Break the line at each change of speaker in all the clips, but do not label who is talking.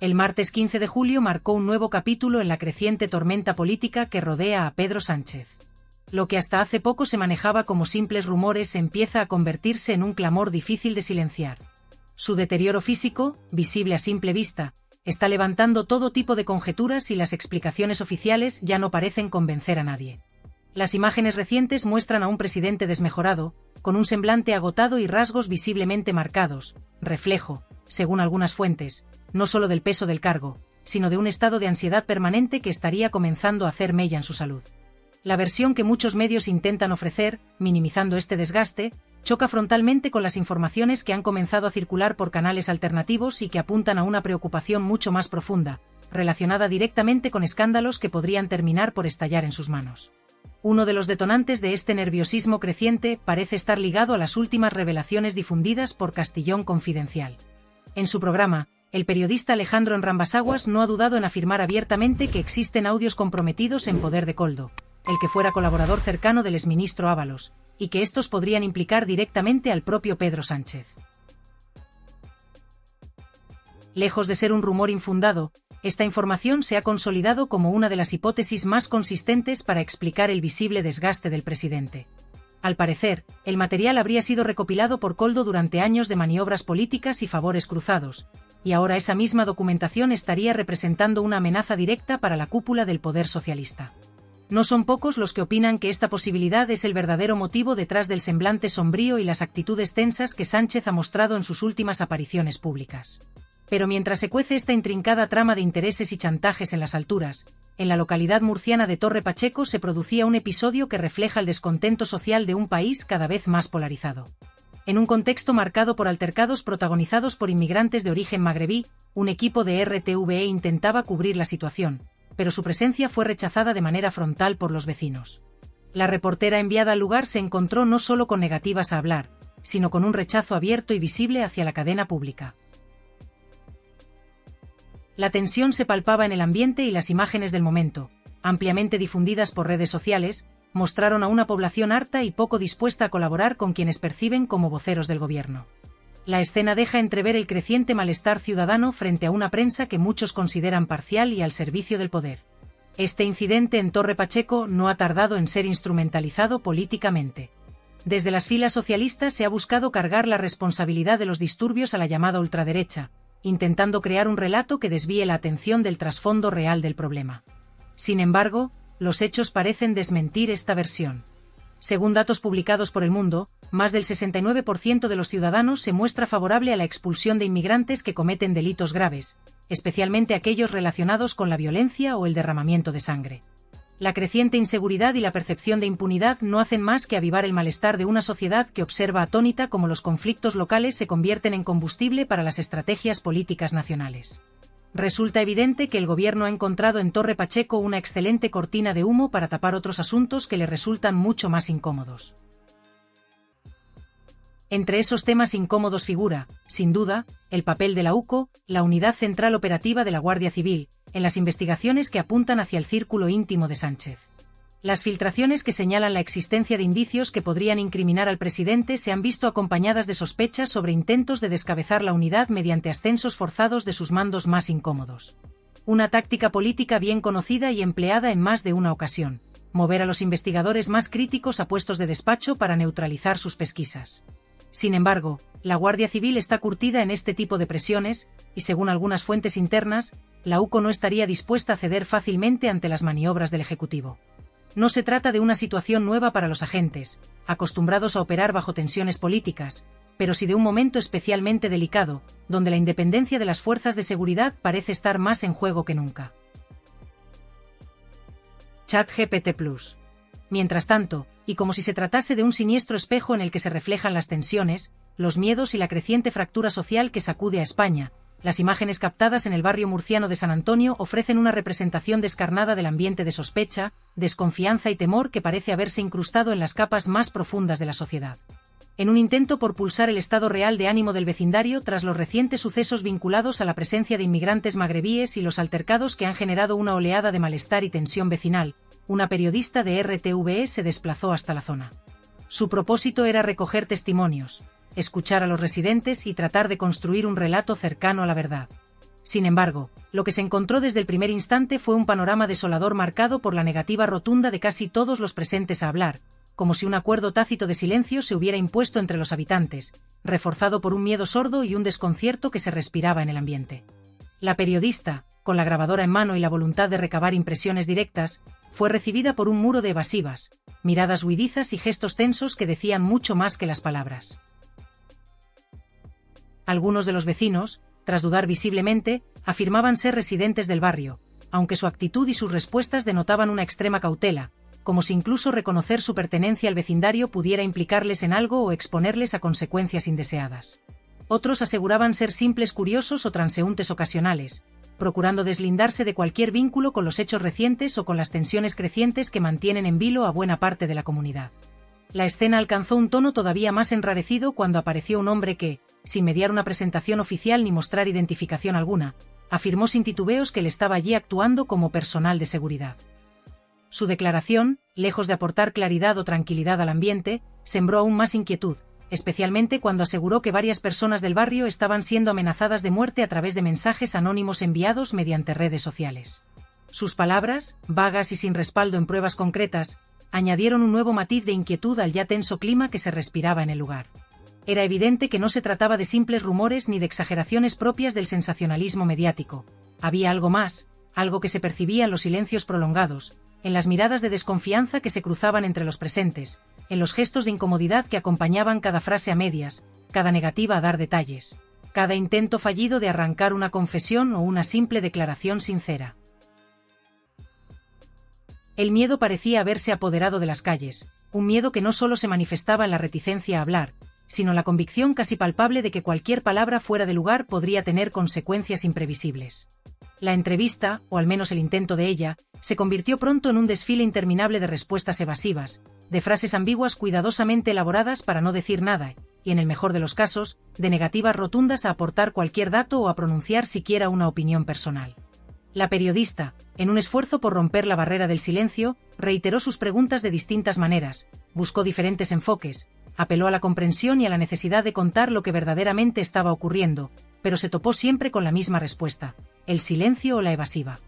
El martes 15 de julio marcó un nuevo capítulo en la creciente tormenta política que rodea a Pedro Sánchez. Lo que hasta hace poco se manejaba como simples rumores empieza a convertirse en un clamor difícil de silenciar. Su deterioro físico, visible a simple vista, está levantando todo tipo de conjeturas y las explicaciones oficiales ya no parecen convencer a nadie. Las imágenes recientes muestran a un presidente desmejorado, con un semblante agotado y rasgos visiblemente marcados, reflejo, según algunas fuentes, no solo del peso del cargo, sino de un estado de ansiedad permanente que estaría comenzando a hacer mella en su salud. La versión que muchos medios intentan ofrecer, minimizando este desgaste, choca frontalmente con las informaciones que han comenzado a circular por canales alternativos y que apuntan a una preocupación mucho más profunda, relacionada directamente con escándalos que podrían terminar por estallar en sus manos. Uno de los detonantes de este nerviosismo creciente parece estar ligado a las últimas revelaciones difundidas por Castellón Confidencial. En su programa, el periodista Alejandro Enrambasaguas no ha dudado en afirmar abiertamente que existen audios comprometidos en poder de Koldo, el que fuera colaborador cercano del exministro Ábalos, y que estos podrían implicar directamente al propio Pedro Sánchez. Lejos de ser un rumor infundado, esta información se ha consolidado como una de las hipótesis más consistentes para explicar el visible desgaste del presidente. Al parecer, el material habría sido recopilado por Koldo durante años de maniobras políticas y favores cruzados, y ahora esa misma documentación estaría representando una amenaza directa para la cúpula del poder socialista. No son pocos los que opinan que esta posibilidad es el verdadero motivo detrás del semblante sombrío y las actitudes tensas que Sánchez ha mostrado en sus últimas apariciones públicas. Pero mientras se cuece esta intrincada trama de intereses y chantajes en las alturas, en la localidad murciana de Torre Pacheco se producía un episodio que refleja el descontento social de un país cada vez más polarizado. En un contexto marcado por altercados protagonizados por inmigrantes de origen magrebí, un equipo de RTVE intentaba cubrir la situación, pero su presencia fue rechazada de manera frontal por los vecinos. La reportera enviada al lugar se encontró no solo con negativas a hablar, sino con un rechazo abierto y visible hacia la cadena pública. La tensión se palpaba en el ambiente y las imágenes del momento, ampliamente difundidas por redes sociales, mostraron a una población harta y poco dispuesta a colaborar con quienes perciben como voceros del gobierno. La escena deja entrever el creciente malestar ciudadano frente a una prensa que muchos consideran parcial y al servicio del poder. Este incidente en Torre Pacheco no ha tardado en ser instrumentalizado políticamente. Desde las filas socialistas se ha buscado cargar la responsabilidad de los disturbios a la llamada ultraderecha, intentando crear un relato que desvíe la atención del trasfondo real del problema. Sin embargo, los hechos parecen desmentir esta versión. Según datos publicados por El Mundo, más del 69% de los ciudadanos se muestra favorable a la expulsión de inmigrantes que cometen delitos graves, especialmente aquellos relacionados con la violencia o el derramamiento de sangre. La creciente inseguridad y la percepción de impunidad no hacen más que avivar el malestar de una sociedad que observa atónita cómo los conflictos locales se convierten en combustible para las estrategias políticas nacionales. Resulta evidente que el gobierno ha encontrado en Torre Pacheco una excelente cortina de humo para tapar otros asuntos que le resultan mucho más incómodos. Entre esos temas incómodos figura, sin duda, el papel de la UCO, la Unidad Central Operativa de la Guardia Civil, en las investigaciones que apuntan hacia el círculo íntimo de Sánchez. Las filtraciones que señalan la existencia de indicios que podrían incriminar al presidente se han visto acompañadas de sospechas sobre intentos de descabezar la unidad mediante ascensos forzados de sus mandos más incómodos. Una táctica política bien conocida y empleada en más de una ocasión: mover a los investigadores más críticos a puestos de despacho para neutralizar sus pesquisas. Sin embargo, la Guardia Civil está curtida en este tipo de presiones, y según algunas fuentes internas, la UCO no estaría dispuesta a ceder fácilmente ante las maniobras del Ejecutivo. No se trata de una situación nueva para los agentes, acostumbrados a operar bajo tensiones políticas, pero sí de un momento especialmente delicado, donde la independencia de las fuerzas de seguridad parece estar más en juego que nunca. ChatGPT+. Mientras tanto, y como si se tratase de un siniestro espejo en el que se reflejan las tensiones, los miedos y la creciente fractura social que sacude a España, las imágenes captadas en el barrio murciano de San Antonio ofrecen una representación descarnada del ambiente de sospecha, desconfianza y temor que parece haberse incrustado en las capas más profundas de la sociedad. En un intento por pulsar el estado real de ánimo del vecindario tras los recientes sucesos vinculados a la presencia de inmigrantes magrebíes y los altercados que han generado una oleada de malestar y tensión vecinal, una periodista de RTVE se desplazó hasta la zona. Su propósito era recoger testimonios, escuchar a los residentes y tratar de construir un relato cercano a la verdad. Sin embargo, lo que se encontró desde el primer instante fue un panorama desolador marcado por la negativa rotunda de casi todos los presentes a hablar, como si un acuerdo tácito de silencio se hubiera impuesto entre los habitantes, reforzado por un miedo sordo y un desconcierto que se respiraba en el ambiente. La periodista, con la grabadora en mano y la voluntad de recabar impresiones directas, fue recibida por un muro de evasivas, miradas huidizas y gestos tensos que decían mucho más que las palabras. Algunos de los vecinos, tras dudar visiblemente, afirmaban ser residentes del barrio, aunque su actitud y sus respuestas denotaban una extrema cautela, como si incluso reconocer su pertenencia al vecindario pudiera implicarles en algo o exponerles a consecuencias indeseadas. Otros aseguraban ser simples curiosos o transeúntes ocasionales, procurando deslindarse de cualquier vínculo con los hechos recientes o con las tensiones crecientes que mantienen en vilo a buena parte de la comunidad. La escena alcanzó un tono todavía más enrarecido cuando apareció un hombre que, sin mediar una presentación oficial ni mostrar identificación alguna, afirmó sin titubeos que él estaba allí actuando como personal de seguridad. Su declaración, lejos de aportar claridad o tranquilidad al ambiente, sembró aún más inquietud, especialmente cuando aseguró que varias personas del barrio estaban siendo amenazadas de muerte a través de mensajes anónimos enviados mediante redes sociales. Sus palabras, vagas y sin respaldo en pruebas concretas, añadieron un nuevo matiz de inquietud al ya tenso clima que se respiraba en el lugar. Era evidente que no se trataba de simples rumores ni de exageraciones propias del sensacionalismo mediático. Había algo más, algo que se percibía en los silencios prolongados, en las miradas de desconfianza que se cruzaban entre los presentes, en los gestos de incomodidad que acompañaban cada frase a medias, cada negativa a dar detalles, cada intento fallido de arrancar una confesión o una simple declaración sincera. El miedo parecía haberse apoderado de las calles, un miedo que no solo se manifestaba en la reticencia a hablar, sino la convicción casi palpable de que cualquier palabra fuera de lugar podría tener consecuencias imprevisibles. La entrevista, o al menos el intento de ella, se convirtió pronto en un desfile interminable de respuestas evasivas, de frases ambiguas cuidadosamente elaboradas para no decir nada, y en el mejor de los casos, de negativas rotundas a aportar cualquier dato o a pronunciar siquiera una opinión personal. La periodista, en un esfuerzo por romper la barrera del silencio, reiteró sus preguntas de distintas maneras, buscó diferentes enfoques, apeló a la comprensión y a la necesidad de contar lo que verdaderamente estaba ocurriendo, pero se topó siempre con la misma respuesta: el silencio o la evasiva.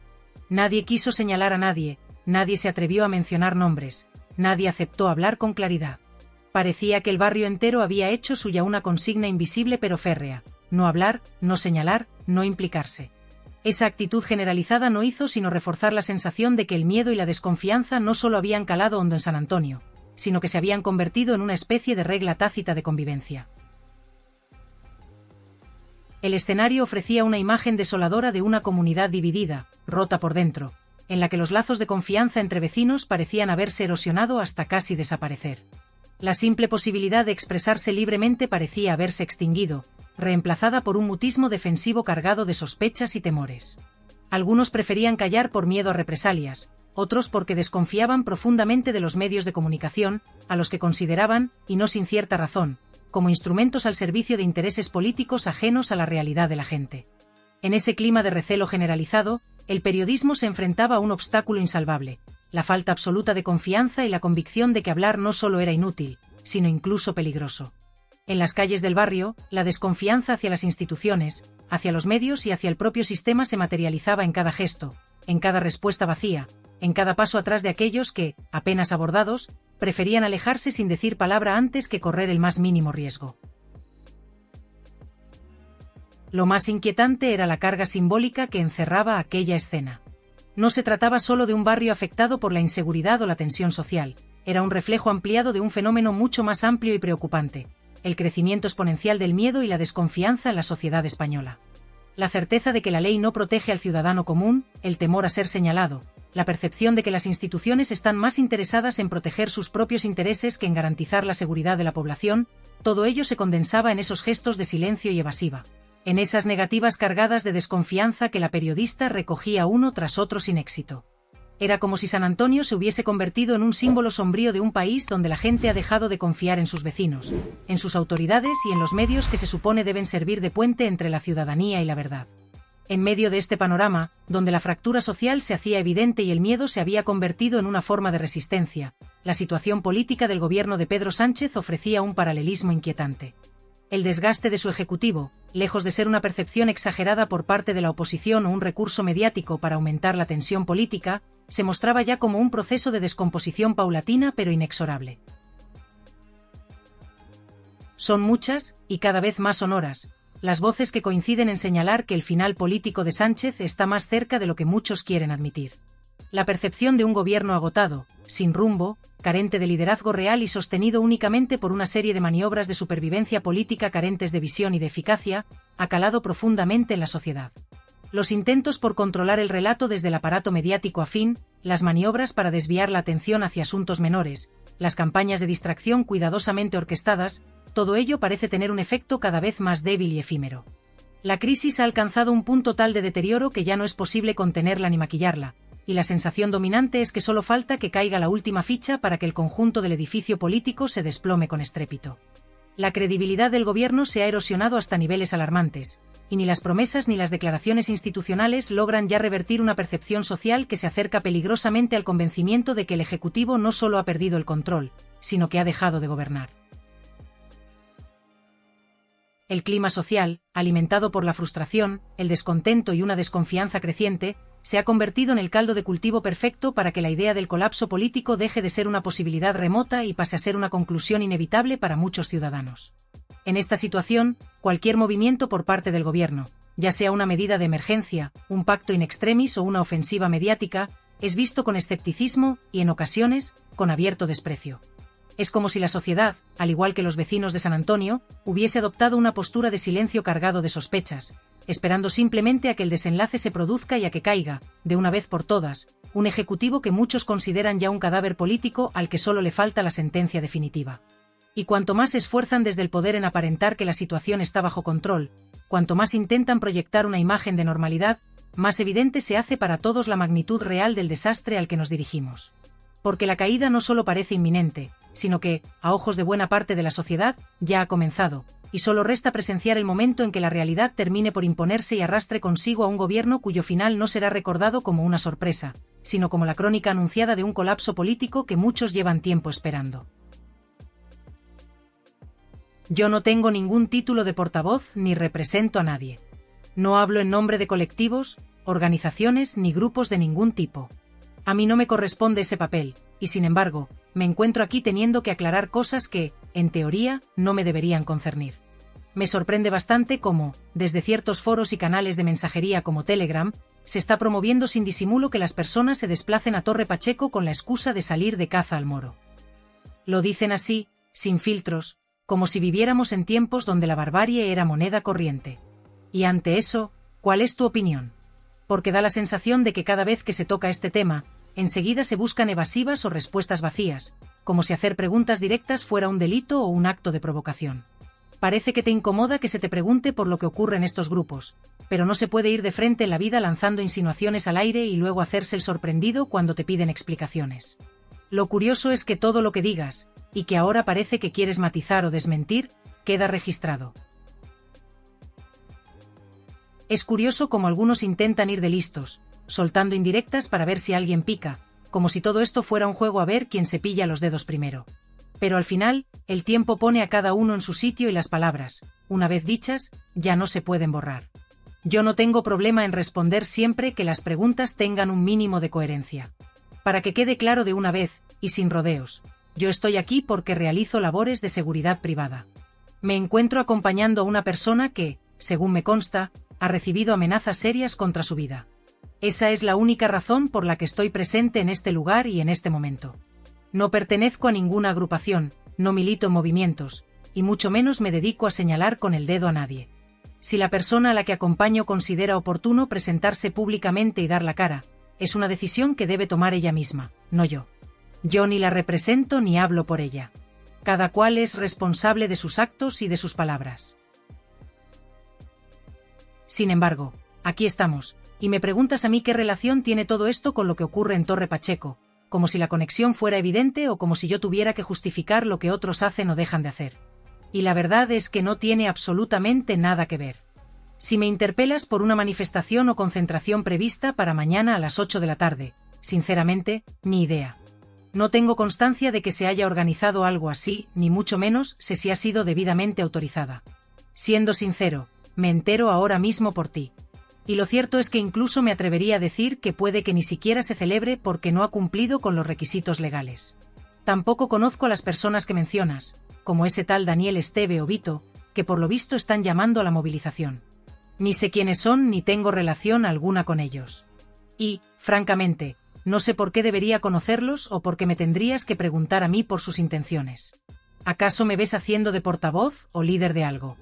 Nadie quiso señalar a nadie, nadie se atrevió a mencionar nombres, nadie aceptó hablar con claridad. Parecía que el barrio entero había hecho suya una consigna invisible pero férrea: no hablar, no señalar, no implicarse. Esa actitud generalizada no hizo sino reforzar la sensación de que el miedo y la desconfianza no solo habían calado hondo en San Antonio, sino que se habían convertido en una especie de regla tácita de convivencia. El escenario ofrecía una imagen desoladora de una comunidad dividida, rota por dentro, en la que los lazos de confianza entre vecinos parecían haberse erosionado hasta casi desaparecer. La simple posibilidad de expresarse libremente parecía haberse extinguido, reemplazada por un mutismo defensivo cargado de sospechas y temores. Algunos preferían callar por miedo a represalias, otros porque desconfiaban profundamente de los medios de comunicación, a los que consideraban, y no sin cierta razón, como instrumentos al servicio de intereses políticos ajenos a la realidad de la gente. En ese clima de recelo generalizado, el periodismo se enfrentaba a un obstáculo insalvable: la falta absoluta de confianza y la convicción de que hablar no solo era inútil, sino incluso peligroso. En las calles del barrio, la desconfianza hacia las instituciones, hacia los medios y hacia el propio sistema se materializaba en cada gesto, en cada respuesta vacía, en cada paso atrás de aquellos que, apenas abordados, preferían alejarse sin decir palabra antes que correr el más mínimo riesgo. Lo más inquietante era la carga simbólica que encerraba aquella escena. No se trataba solo de un barrio afectado por la inseguridad o la tensión social, era un reflejo ampliado de un fenómeno mucho más amplio y preocupante: el crecimiento exponencial del miedo y la desconfianza en la sociedad española. La certeza de que la ley no protege al ciudadano común, el temor a ser señalado, la percepción de que las instituciones están más interesadas en proteger sus propios intereses que en garantizar la seguridad de la población, todo ello se condensaba en esos gestos de silencio y evasiva, en esas negativas cargadas de desconfianza que la periodista recogía uno tras otro sin éxito. Era como si San Antonio se hubiese convertido en un símbolo sombrío de un país donde la gente ha dejado de confiar en sus vecinos, en sus autoridades y en los medios que se supone deben servir de puente entre la ciudadanía y la verdad. En medio de este panorama, donde la fractura social se hacía evidente y el miedo se había convertido en una forma de resistencia, la situación política del gobierno de Pedro Sánchez ofrecía un paralelismo inquietante. El desgaste de su ejecutivo, lejos de ser una percepción exagerada por parte de la oposición o un recurso mediático para aumentar la tensión política, se mostraba ya como un proceso de descomposición paulatina pero inexorable. Son muchas, y cada vez más sonoras, las voces que coinciden en señalar que el final político de Sánchez está más cerca de lo que muchos quieren admitir. La percepción de un gobierno agotado, sin rumbo, carente de liderazgo real y sostenido únicamente por una serie de maniobras de supervivencia política carentes de visión y de eficacia, ha calado profundamente en la sociedad. Los intentos por controlar el relato desde el aparato mediático afín, las maniobras para desviar la atención hacia asuntos menores, las campañas de distracción cuidadosamente orquestadas, todo ello parece tener un efecto cada vez más débil y efímero. La crisis ha alcanzado un punto tal de deterioro que ya no es posible contenerla ni maquillarla, y la sensación dominante es que solo falta que caiga la última ficha para que el conjunto del edificio político se desplome con estrépito. La credibilidad del gobierno se ha erosionado hasta niveles alarmantes, y ni las promesas ni las declaraciones institucionales logran ya revertir una percepción social que se acerca peligrosamente al convencimiento de que el Ejecutivo no solo ha perdido el control, sino que ha dejado de gobernar. El clima social, alimentado por la frustración, el descontento y una desconfianza creciente, se ha convertido en el caldo de cultivo perfecto para que la idea del colapso político deje de ser una posibilidad remota y pase a ser una conclusión inevitable para muchos ciudadanos. En esta situación, cualquier movimiento por parte del gobierno, ya sea una medida de emergencia, un pacto in extremis o una ofensiva mediática, es visto con escepticismo y, en ocasiones, con abierto desprecio. Es como si la sociedad, al igual que los vecinos de San Antonio, hubiese adoptado una postura de silencio cargado de sospechas, esperando simplemente a que el desenlace se produzca y a que caiga, de una vez por todas, un ejecutivo que muchos consideran ya un cadáver político al que solo le falta la sentencia definitiva. Y cuanto más se esfuerzan desde el poder en aparentar que la situación está bajo control, cuanto más intentan proyectar una imagen de normalidad, más evidente se hace para todos la magnitud real del desastre al que nos dirigimos. Porque la caída no solo parece inminente, sino que, a ojos de buena parte de la sociedad, ya ha comenzado, y solo resta presenciar el momento en que la realidad termine por imponerse y arrastre consigo a un gobierno cuyo final no será recordado como una sorpresa, sino como la crónica anunciada de un colapso político que muchos llevan tiempo esperando. Yo no tengo ningún título de portavoz ni represento a nadie. No hablo en nombre de colectivos, organizaciones ni grupos de ningún tipo. A mí no me corresponde ese papel, y sin embargo, me encuentro aquí teniendo que aclarar cosas que, en teoría, no me deberían concernir. Me sorprende bastante cómo, desde ciertos foros y canales de mensajería como Telegram, se está promoviendo sin disimulo que las personas se desplacen a Torre Pacheco con la excusa de salir de caza al moro. Lo dicen así, sin filtros, como si viviéramos en tiempos donde la barbarie era moneda corriente. Y ante eso, ¿cuál es tu opinión? Porque da la sensación de que cada vez que se toca este tema, enseguida se buscan evasivas o respuestas vacías, como si hacer preguntas directas fuera un delito o un acto de provocación. Parece que te incomoda que se te pregunte por lo que ocurre en estos grupos, pero no se puede ir de frente en la vida lanzando insinuaciones al aire y luego hacerse el sorprendido cuando te piden explicaciones. Lo curioso es que todo lo que digas, y que ahora parece que quieres matizar o desmentir, queda registrado. Es curioso cómo algunos intentan ir de listos, soltando indirectas para ver si alguien pica, como si todo esto fuera un juego a ver quién se pilla los dedos primero. Pero al final, el tiempo pone a cada uno en su sitio y las palabras, una vez dichas, ya no se pueden borrar. Yo no tengo problema en responder siempre que las preguntas tengan un mínimo de coherencia. Para que quede claro de una vez, y sin rodeos, yo estoy aquí porque realizo labores de seguridad privada. Me encuentro acompañando a una persona que, según me consta, ha recibido amenazas serias contra su vida. Esa es la única razón por la que estoy presente en este lugar y en este momento. No pertenezco a ninguna agrupación, no milito en movimientos, y mucho menos me dedico a señalar con el dedo a nadie. Si la persona a la que acompaño considera oportuno presentarse públicamente y dar la cara, es una decisión que debe tomar ella misma, no yo. Yo ni la represento ni hablo por ella. Cada cual es responsable de sus actos y de sus palabras. Sin embargo, aquí estamos, y me preguntas a mí qué relación tiene todo esto con lo que ocurre en Torre Pacheco, como si la conexión fuera evidente o como si yo tuviera que justificar lo que otros hacen o dejan de hacer. Y la verdad es que no tiene absolutamente nada que ver. Si me interpelas por una manifestación o concentración prevista para mañana a las 8 de la tarde, sinceramente, ni idea. No tengo constancia de que se haya organizado algo así, ni mucho menos sé si ha sido debidamente autorizada. Siendo sincero, me entero ahora mismo por ti. Y lo cierto es que incluso me atrevería a decir que puede que ni siquiera se celebre porque no ha cumplido con los requisitos legales. Tampoco conozco a las personas que mencionas, como ese tal Daniel Esteve o Vito, que por lo visto están llamando a la movilización. Ni sé quiénes son ni tengo relación alguna con ellos. Y, francamente, no sé por qué debería conocerlos o por qué me tendrías que preguntar a mí por sus intenciones. ¿Acaso me ves haciendo de portavoz o líder de algo?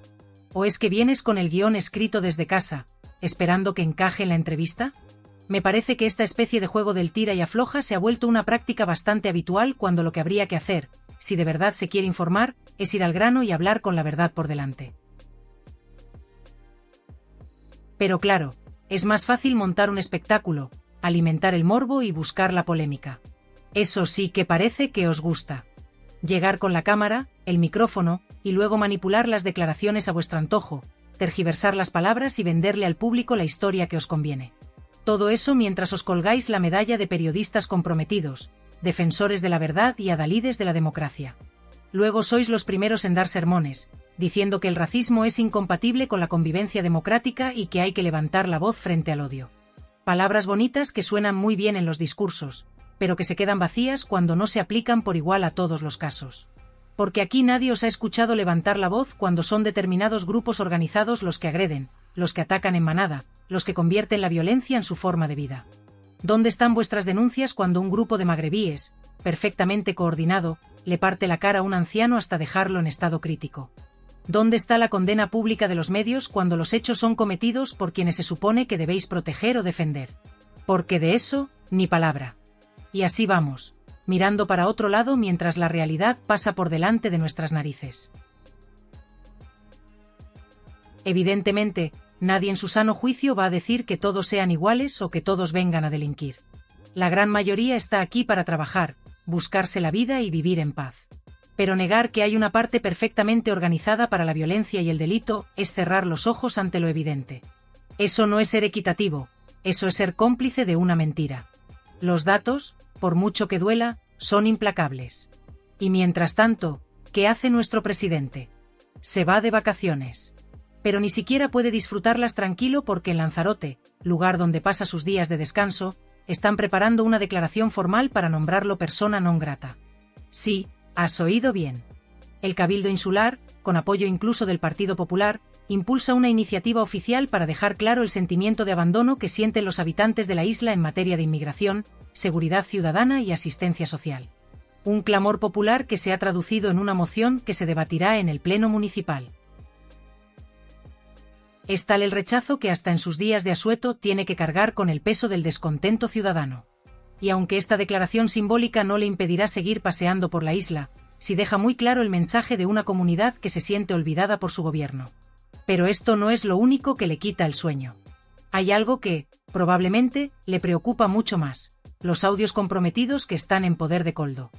¿O es que vienes con el guión escrito desde casa, esperando que encaje en la entrevista? Me parece que esta especie de juego del tira y afloja se ha vuelto una práctica bastante habitual cuando lo que habría que hacer, si de verdad se quiere informar, es ir al grano y hablar con la verdad por delante. Pero claro, es más fácil montar un espectáculo, alimentar el morbo y buscar la polémica. Eso sí que parece que os gusta. Llegar con la cámara, el micrófono, y luego manipular las declaraciones a vuestro antojo, tergiversar las palabras y venderle al público la historia que os conviene. Todo eso mientras os colgáis la medalla de periodistas comprometidos, defensores de la verdad y adalides de la democracia. Luego sois los primeros en dar sermones, diciendo que el racismo es incompatible con la convivencia democrática y que hay que levantar la voz frente al odio. Palabras bonitas que suenan muy bien en los discursos, pero que se quedan vacías cuando no se aplican por igual a todos los casos. Porque aquí nadie os ha escuchado levantar la voz cuando son determinados grupos organizados los que agreden, los que atacan en manada, los que convierten la violencia en su forma de vida. ¿Dónde están vuestras denuncias cuando un grupo de magrebíes, perfectamente coordinado, le parte la cara a un anciano hasta dejarlo en estado crítico? ¿Dónde está la condena pública de los medios cuando los hechos son cometidos por quienes se supone que debéis proteger o defender? Porque de eso, ni palabra. Y así vamos, mirando para otro lado mientras la realidad pasa por delante de nuestras narices. Evidentemente, nadie en su sano juicio va a decir que todos sean iguales o que todos vengan a delinquir. La gran mayoría está aquí para trabajar, buscarse la vida y vivir en paz. Pero negar que hay una parte perfectamente organizada para la violencia y el delito es cerrar los ojos ante lo evidente. Eso no es ser equitativo, eso es ser cómplice de una mentira. Los datos, por mucho que duela, son implacables. Y mientras tanto, ¿qué hace nuestro presidente? Se va de vacaciones. Pero ni siquiera puede disfrutarlas tranquilo porque en Lanzarote, lugar donde pasa sus días de descanso, están preparando una declaración formal para nombrarlo persona non grata. Sí, has oído bien. El Cabildo Insular, con apoyo incluso del Partido Popular, impulsa una iniciativa oficial para dejar claro el sentimiento de abandono que sienten los habitantes de la isla en materia de inmigración, seguridad ciudadana y asistencia social. Un clamor popular que se ha traducido en una moción que se debatirá en el Pleno Municipal. Es tal el rechazo que hasta en sus días de asueto tiene que cargar con el peso del descontento ciudadano. Y aunque esta declaración simbólica no le impedirá seguir paseando por la isla, sí deja muy claro el mensaje de una comunidad que se siente olvidada por su gobierno. Pero esto no es lo único que le quita el sueño. Hay algo que, probablemente, le preocupa mucho más: los audios comprometidos que están en poder de Koldo.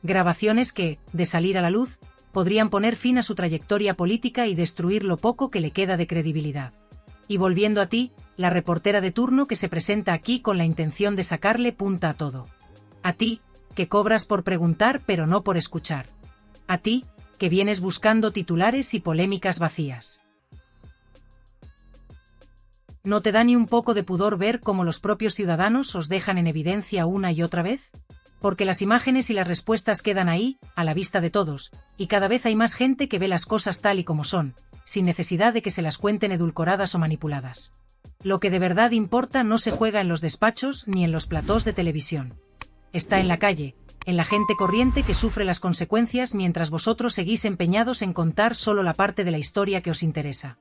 Grabaciones que, de salir a la luz, podrían poner fin a su trayectoria política y destruir lo poco que le queda de credibilidad. Y volviendo a ti, la reportera de turno que se presenta aquí con la intención de sacarle punta a todo. A ti, que cobras por preguntar pero no por escuchar. A ti, que vienes buscando titulares y polémicas vacías. ¿No te da ni un poco de pudor ver cómo los propios ciudadanos os dejan en evidencia una y otra vez? Porque las imágenes y las respuestas quedan ahí, a la vista de todos, y cada vez hay más gente que ve las cosas tal y como son, sin necesidad de que se las cuenten edulcoradas o manipuladas. Lo que de verdad importa no se juega en los despachos ni en los platós de televisión. Está en la calle, en la gente corriente que sufre las consecuencias mientras vosotros seguís empeñados en contar solo la parte de la historia que os interesa.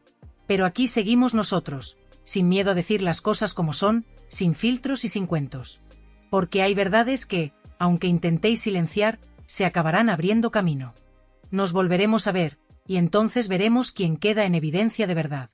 Pero aquí seguimos nosotros, sin miedo a decir las cosas como son, sin filtros y sin cuentos. Porque hay verdades que, aunque intentéis silenciar, se acabarán abriendo camino. Nos volveremos a ver, y entonces veremos quién queda en evidencia de verdad.